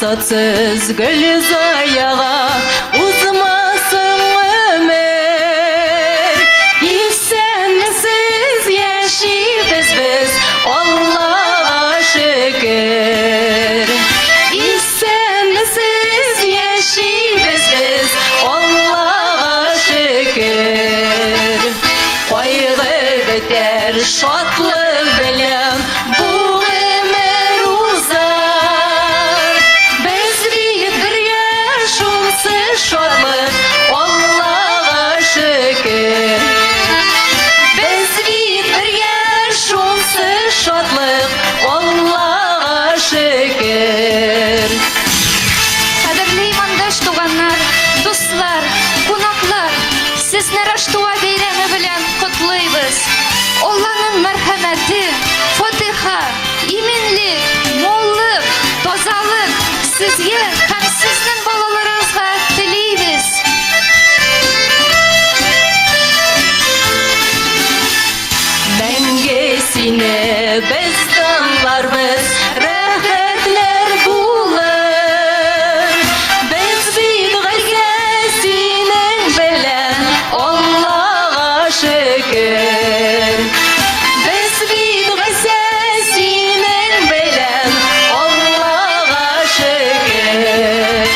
maksatsız gül ayağa uzmasın ömür. İsensiz yaşayız biz Allah'a şükür. İsensiz yaşayız biz Allah'a şükür. Kaygı biter şatlık bilen bu ömür uzar. Biz bir yaşımsız şatlık Allah'a şükür. Biz bir yaşımsız şatlık Allah'a şükür. Kadirli imandaş tuğanlar, dostlar, konaklar, sizlere Aştuğa beyremi bilen kutluybuz. Allah'ın merhameti, fatiha, iminlik, mollik, tozalık sizge hem sizin balalarınızga tileybiz. Mengesine biz danlarmız rahmetler bulur. Biz bir gölgesinin bilen Allah'a şükür. Biz bir gölgesinin bilen Allah'a şükür.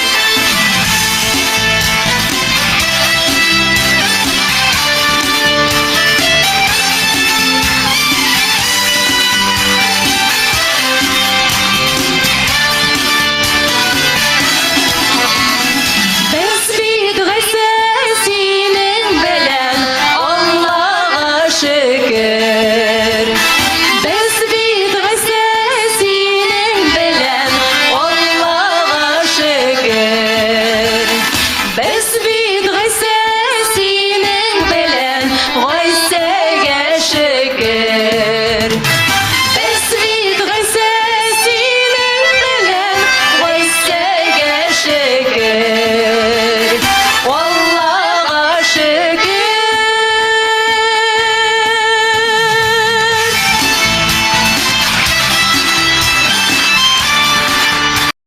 Biz bir gölgesinin bilen Allah'a şükür. Biz bir gölgesinin bilen Allah'a şükür. Biz bir gölgesinin